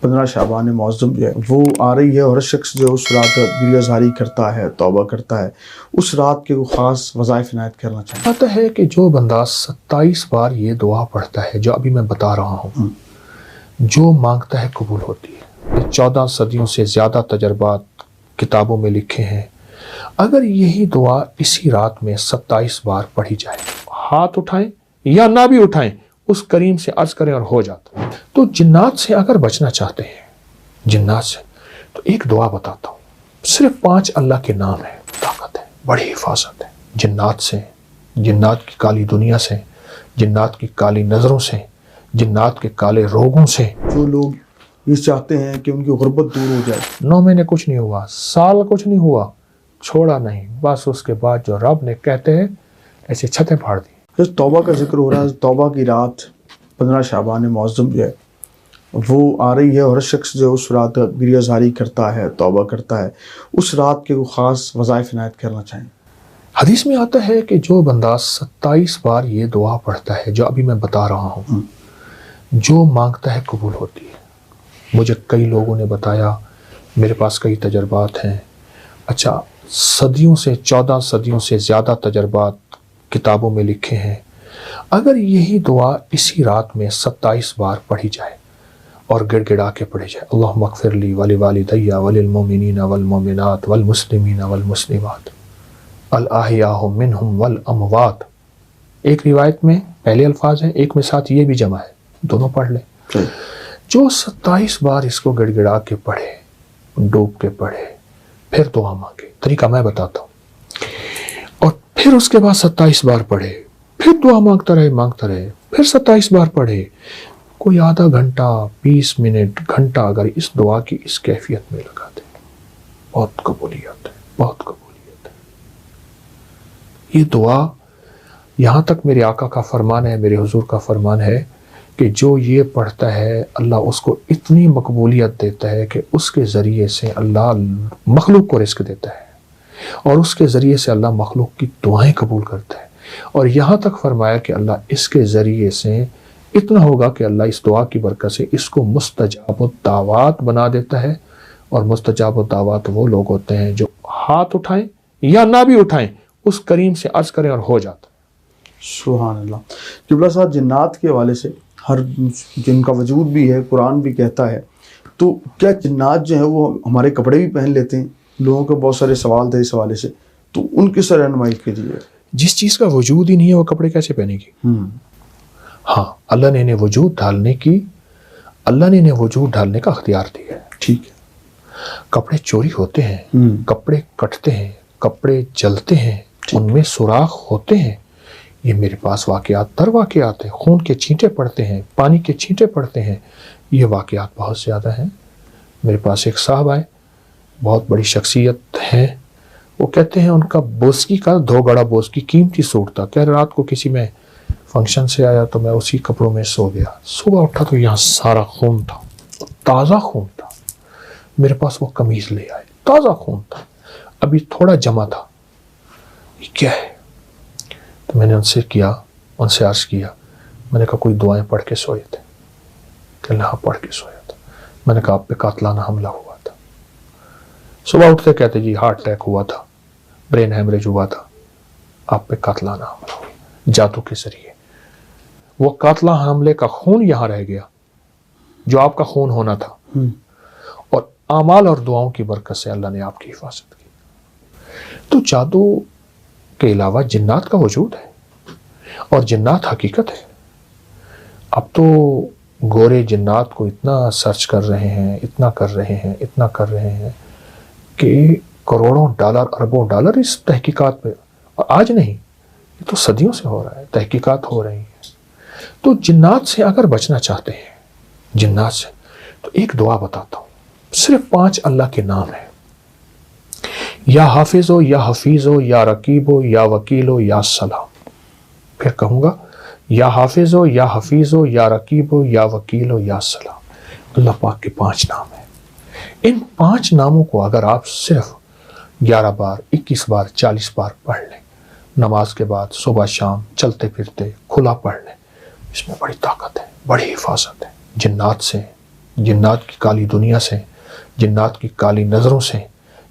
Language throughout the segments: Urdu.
15 شعبان معظم جو ہے وہ آ رہی ہے، اور ہر شخص جو اس رات گریہ زاری کرتا ہے، توبہ کرتا ہے، اس رات کے وہ خاص وظائف عنایت کرنا چاہیے۔ آتا ہے کہ جو بندہ 27 بار یہ دعا پڑھتا ہے جو ابھی میں بتا رہا ہوں، جو مانگتا ہے قبول ہوتی ہے۔ 14 صدیوں سے زیادہ تجربات کتابوں میں لکھے ہیں۔ اگر یہی دعا اسی رات میں 27 بار پڑھی جائے، ہاتھ اٹھائیں یا نہ بھی اٹھائیں، اس کریم سے عرض کریں اور ہو جاتا ہے۔ تو جنات سے اگر بچنا چاہتے ہیں، جنات سے، تو ایک دعا بتاتا ہوں، صرف 5 اللہ کے نام ہے، طاقت ہے، بڑی حفاظت ہے جنات سے، جنات کی کالی دنیا سے، جنات کی کالی نظروں سے، جنات کے کالے روگوں سے۔ جو لوگ یہ چاہتے ہیں کہ ان کی غربت دور ہو جائے، 9 مہینے کچھ نہیں ہوا، سال کچھ نہیں ہوا، چھوڑا نہیں، بس اس کے بعد جو رب نے کہتے ہیں ایسے چھتیں پھاڑ دی۔ جب توبہ کا ذکر ہو رہا ہے، توبہ کی رات 15 شعبان معظم جو ہے وہ آ رہی ہے، اور ہر شخص جو اس رات گریہ زاری کرتا ہے، توبہ کرتا ہے، اس رات کے وہ خاص وظائف عنایت کرنا چاہیے۔ حدیث میں آتا ہے کہ جو بندہ 27 بار یہ دعا پڑھتا ہے جو ابھی میں بتا رہا ہوں، جو مانگتا ہے قبول ہوتی ہے۔ مجھے کئی لوگوں نے بتایا، میرے پاس کئی تجربات ہیں۔ اچھا، صدیوں سے 14 صدیوں سے زیادہ تجربات کتابوں میں لکھے ہیں۔ اگر یہی دعا اسی رات میں 27 بار پڑھی جائے اور گڑ گڑا کے پڑھی جائے، اللہم اغفر لی ولوالدی وللمؤمنین والمؤمنات والمسلمین والمسلمات الاحیاء منہم والاموات۔ ایک روایت میں پہلے الفاظ ہیں، ایک میں ساتھ یہ بھی جمع ہے، دونوں پڑھ لیں۔ جو 27 بار اس کو گڑ گڑا کے پڑھے، ڈوب کے پڑھے، پھر دعا مانگے، طریقہ میں بتاتا ہوں، اور پھر اس کے بعد 27 بار پڑھے، پھر دعا مانگتا رہے، پھر 27 بار پڑھے، کوئی آدھا گھنٹہ، 20 منٹ، گھنٹہ اگر اس دعا کی اس کیفیت میں لگا دے، بہت قبولیت ہے، بہت قبولیت ہے۔ یہ دعا، یہاں تک میرے آقا کا فرمان ہے، میرے حضور کا فرمان ہے کہ جو یہ پڑھتا ہے اللہ اس کو اتنی مقبولیت دیتا ہے کہ اس کے ذریعے سے اللہ مخلوق کو رزق دیتا ہے، اور اس کے ذریعے سے اللہ مخلوق کی دعائیں قبول کرتا ہے، اور یہاں تک فرمایا کہ اللہ اس کے ذریعے سے اتنا ہوگا کہ اللہ اس دعا کی برکت سے اس کو مستجاب الدعوات بنا دیتا ہے، اور مستجاب الدعوات وہ لوگ ہوتے ہیں جو ہاتھ اٹھائیں یا نہ بھی اٹھائیں، اس کریم سے عرض کریں اور ہو جاتا ہے۔ سبحان اللہ۔ قبلہ صاحب، جنات کے حوالے سے، ہر جن کا وجود بھی ہے، قرآن بھی کہتا ہے، تو کیا جنات جو ہیں وہ ہمارے کپڑے بھی پہن لیتے ہیں؟ لوگوں کے بہت سارے سوال تھے اس حوالے سے، تو ان کی رہنمائی کیجیے۔ جس چیز کا وجود ہی نہیں ہے وہ کپڑے کیسے پہنے گی؟ ہاں، اللہ نے انہیں وجود ڈالنے کا اختیار دیا ہے، ٹھیک ہے۔ کپڑے چوری ہوتے ہیں، کپڑے کٹتے ہیں، کپڑے جلتے ہیں، ان میں سوراخ ہوتے ہیں، یہ میرے پاس واقعات در واقعات ہیں، خون کے چھینٹے پڑتے ہیں، پانی کے چھینٹے پڑتے ہیں، یہ واقعات بہت زیادہ ہیں۔ میرے پاس ایک صاحب آئے، بہت بڑی شخصیت ہے، وہ کہتے ہیں ان کا بوسکی کا 2 گڑا بوسکی قیمتی سوٹ تھا، کہ رات کو کسی میں فنکشن سے آیا تو میں اسی کپڑوں میں سو گیا، صبح اٹھا تو یہاں سارا خون تھا، تازہ خون تھا، میرے پاس وہ قمیض لے آئے، تازہ خون تھا، ابھی تھوڑا جمع تھا، یہ کیا ہے؟ تو میں نے ان سے عرض کیا، میں نے کہا کوئی دعائیں پڑھ کے سوئے تھے؟ کہ اللہ پڑھ کے سویا تھا۔ میں نے کہا آپ پہ قاتلانہ حملہ ہوا تھا؟ صبح اٹھتے کہتے جی ہارٹ اٹیک ہوا تھا، برین ہیمریج ہوا تھا، آپ پہ قاتلانہ حملہ ہوا جادو کے ذریعے، وہ قاتلانہ حملے کا خون یہاں رہ گیا جو آپ کا خون ہونا تھا، اور اعمال اور دعاؤں کی برکت سے اللہ نے آپ کی حفاظت کی۔ تو جادو کے علاوہ جنات کا وجود ہے، اور جنات حقیقت ہے۔ اب تو گورے جنات کو اتنا سرچ کر رہے ہیں، اتنا کر رہے ہیں کہ کروڑوں ڈالر، اربوں ڈالر اس تحقیقات پہ، اور آج نہیں، یہ تو صدیوں سے ہو رہا ہے، تحقیقات ہو رہی ہیں۔ تو جنات سے اگر بچنا چاہتے ہیں، جنات سے، تو ایک دعا بتاتا ہوں، صرف 5 اللہ کے نام ہیں، یا حافظ ہو، یا حفیظ ہو، یا رقیب ہو، یا وکیل ہو، یا سلام۔ پھر کہوں گا، یا حافظ ہو، یا حفیظ ہو، یا رقیب ہو، یا وکیل ہو، یا سلام۔ اللہ پاک کے 5 نام ہیں۔ ان 5 ناموں کو اگر آپ صرف 11 بار، 21 بار، 40 بار پڑھ لیں، نماز کے بعد، صبح شام، چلتے پھرتے، کھلا پڑھ لیں، اس میں بڑی طاقت ہے، بڑی حفاظت ہے جنات سے، جنات کی کالی دنیا سے، جنات کی کالی نظروں سے،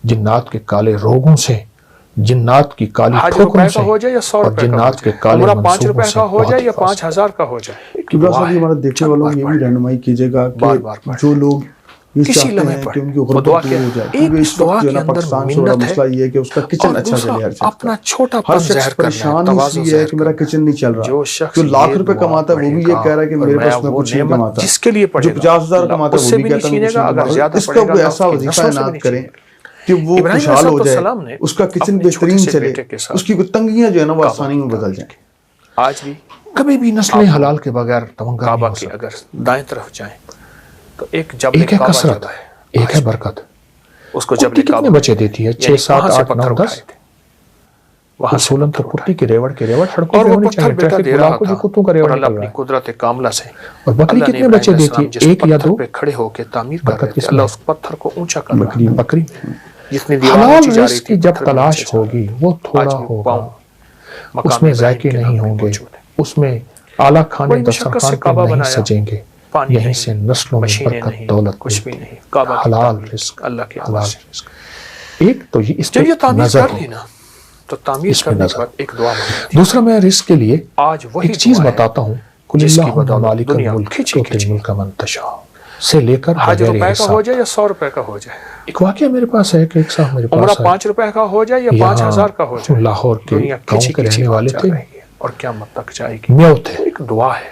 جنات کے کالے روگوں سے، جنات کی کالی ٹھوکروں سے، ہو جائے یا 100 اور روپے کا جنات کے کالے عمرہ 5 منصوبوں روپے سے کا ہو جائے یا بہت 5000 کا ہو جائے. قبلہ صاحب ہمارا دیکھنے والوں یہ بھی رہنمائی کیجیے گا کہ جو لوگ یہ کسی چاہتے لمحے ہیں پر کہ ان کی وہ غربت دعا دور کیا ہو جائے، ایک کیونکہ اس دعا وقت جو ہے کے نا اندر پاکستان سے بڑا منت مسئلہ یہ ہے کہ اس کا کچن اور اچھا چلے ہر دوسرا شخص کا. اپنا چھوٹا ہر پن شخص ظاہر کرنا ہے، پریشان تواضع اس لیے ہے ظاہر کہ میرا کرنا ہے. کچن نہیں چل رہا. جو شخص جو لاکھ یہ روپے دعا کماتا ہے وہ بھی پڑھے یہ کہہ رہا ہے کہ گا میرے اور پاس میں وہ کچھ نہیں نعمت کماتا. جس کے لیے پڑھے جو گا 50,000 اللہ کماتا ہے اس وہ سے بھی بھی کہتا نہیں ہے چھینے گا، اگر کچھ زیادہ اس کا پڑھے کوئی گا ایسا اس کی وظیفہ نسلوں سے بھی عنایت نہیں کریں چھینے گا. کہ وہ ابراہیم خوشحال ہو علیہ جائے، السلام نے اس کا کچن اپنے بہترین چھوٹے سے چلے، بیٹے کے ساتھ اس کی تنگیاں جو ہے نا وہ آسانی میں بدل جائیں. آج بھی کبھی بھی نسلیں حلال کے بغیر تمنگر نہیں کعبہ ہو کے سکتی. اگر دائیں طرف جائیں تو ایک جبل ایک ہے کعبہ کثرت، جگہ ہے، ایک ہے برکت. اس کو پٹی جبل کتنے کعبہ بچے دیتی ہے؟ 6 7 8 9 10. وہاں سے اصولاً تو پٹی کی ریوڑ سڑکوں اور پہ وہ ہونی پتھر چاہیے. بیٹا ٹریفک دے بلا رہا کو جو تھا کتوں کا اور ریوڑ اللہ نکل رہا اپنی ہے. قدرت کاملہ سے اور بکری اللہ نے کتنے ابراہیم بچے علیہ دیتی السلام ہے؟ جس 1 یا پتھر 2. پہ کھڑے ہو کے تعمیر کر برکت رہے تھے، کس اللہ میں؟ اس پتھر کو اونچا کر رہا تھا. بکری. جتنی دیوار حلال اونچی جا رہی رزق تھی کی جب پتھر بھی تلاش نیچے جا رہا ہوگی وہ تھا. تھوڑا آج بھی ہوگا، پاؤں اس مقام میں ابراہیم ذائقے کے نہیں نام پہ ہوں گے، موجود ہے. اس میں اعلیٰ کھانے بڑی مشقت سے دسترخوان پہ کعبہ نہیں بنایا، سجیں گے. پانی یہیں نہیں، سے نسلوں میں مشینیں برکت نہیں، دولت کچھ بھی ملتی. نہیں. کعبہ کی حلال تعمیر رزق، اللہ کے حلال حوالے سے. رزق. ایک تو یہ اس پہ جب یہ تعمیر نظر کر ہو. لی نا تو تعمیر اس پہ کرنے کے نظر. بعد ایک دعا مانگی تھی. دوسرا میں رزق کے لیے آج وہی ایک چیز دعا ہے بتاتا ہوں. قل جس کی اللہم بدولت مالک دنیا الملک کھینچی تؤتی کھینچی الملک من تشاء سے لے کر حج بغیر روپے کا ہو حساب. جائے یا 100 روپے کا ہو جائے، ایک واقعہ میرے پاس ہے کہ ایک صاحب میرے عمرہ پاس ہے 5 روپے کا ہو جائے یا یہاں 5000 کا ہو جائے، لاہور کے دنیا گاؤں کھینچی کے کھینچی رہنے والے جا تھے. رہی ہے اور قیامت تک جائے گی. میاں تھے، ایک دعا ہے.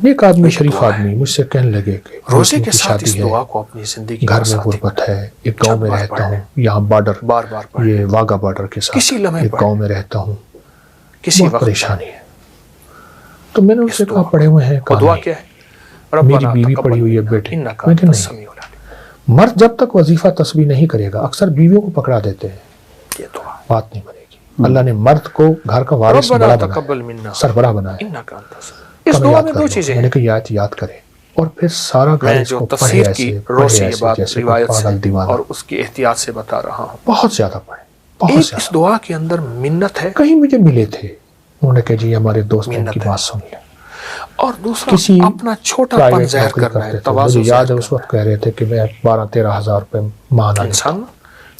ایک آدمی ایک شریف دعا ہے. آدمی مجھ سے کہنے لگے کہ روزے دوستوں کے کی ساتھ اس شادی ہے، دعا کو اپنی زندگی گھر کا میں ساتھی غربت ہے، ایک گاؤں میں بار رہتا پڑھ ہوں، لیں. یہاں بارڈر، بار بار پڑھ یہ واگا بارڈر کے ساتھ کسی لمحے ایک پڑھ گاؤں میں رہتا ہوں، کسی بہت وقت پریشانی ہے. تو میں نے ان اس سے دعا کہا پڑھے ہوئے ہیں؟ وہ کہا دعا نہیں. کیا ہے؟ میری بیوی پڑھی ہوئی ہے بیٹے. انک میں کہ انت نہیں، السمیع العلیم. مرد جب تک وظیفہ تسبیح نہیں کرے گا اکثر بیویوں کو پکڑا دیتے ہیں، یہ دعا بات نہیں بنے گی. اللہ نے مرد کو گھر کا وارث ربنا بڑا تقبل بنایا، منا سربراہ بنایا. انک انت السمیع. اس کم دعا یاد میں کر دو لو. چیزیں میں نے ہیں. کہا یہ آیت یاد کرے اور پھر سارا گھر میں اس جو کو پڑھے تفسیر ایسے، کی پڑھے روشنی یہ ایسے بات جیسے کوئی روایت سے پاگل دیوانہ. اور اس کی احتیاط سے بتا رہا ہوں. بہت زیادہ پڑھے، بہت ایک اس زیادہ. دعا کے اندر منت ہے کہیں مجھے ملے تھے، انہوں نے کہا جی ہمارے دوست نے ان کی منت ہے. بات سن لیں. اور دوسرا کسی اپنا چھوٹا پن پرائیویٹ ظاہر نوکری کرنا ہے، کرتے تھے. تواضع مجھے یاد ہے ظاہر اس وقت کہہ رہے تھے کہ میں 12-13 ہزار روپے ماہانہ لیتا انسان ہوں.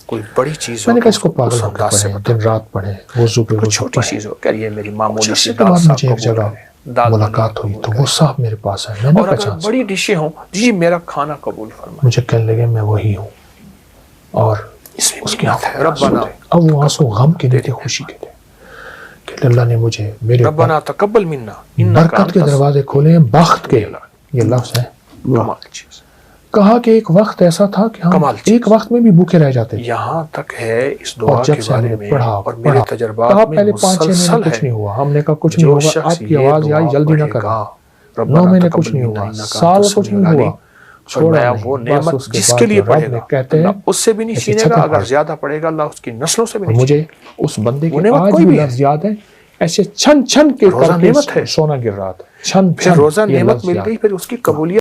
کوئی بڑی چیز ہو میں نے تو کہا اس کو پاگل اس ہو کے انداز سے پڑھیں، بتا. دن رات پڑھیں، وضو پہ کوئی وضو چھوٹی پڑھیں. چیز ہو کہ یہ میری معمولی اس سی کے دال بعد صاحب مجھے ایک قبول جگہ کریں، دال ملاقات بنانی ہوئی قبول تو کریں. وہ صاحب میرے پاس ہے، میں نے اور اگر پہچان بڑی ڈشیں ہوں جی میرا کھانا قبول فرمائے، مجھے کہنے لگے میں وہی ہوں. اور اس میں اس کی منت آنکھوں ہے. میں آنسو ربنا تھے. اب وہ آنسو غم کے نہیں تھے، خوشی کے تھے کہ اللہ نے مجھے میرے ربنا تقبل منا انک برکت انت کے دروازے کھولے ہیں، بخت کے. یہ لفظ ہے. کمال چیز. کہا کہ ایک وقت ایسا تھا کہ ہم کمال چیز. ایک وقت میں بھی بھوکے رہ جاتے تھے. یہاں تک ہے اس اور دعا جب کے سے ہم بارے نے میں پڑھا اور میرے کہا تجربات میں پہلے 5-6 مسلسل مہینے ہے کچھ نہیں ہوا، ہم نے کہا کچھ نہیں جو ہوگا، شخص آپ کی یہ آواز دعا آئی جلدی نہ پڑھے کریں. گا 9 ربنا مہینے تقبل کچھ نہیں منا ہوا، انک انت سال کچھ السمیع نہیں العلیم. ہوا، چھوڑا فرمایا نہیں. وہ بس نعمت اس کے جس بعد کے لیے رب پڑھے نے گا کہتے ہیں اللہ اس سے بھی نہیں ایسی چھینے گا، چھتیں اگر پڑھ. زیادہ پڑھے گا اللہ اس کی نسلوں سے بھی اور نہیں مجھے اس بندے وہ کے نعمت آج کوئی بھی بھی ہے. لفظ یاد ہے، ایسے چھن چھن کے روزہ کر کے نعمت ہے. سونا گر رہا تھا. چھن پھر چھن روزہ یہ نعمت لفظ مل یاد گئی، پھر اس کی قبولیت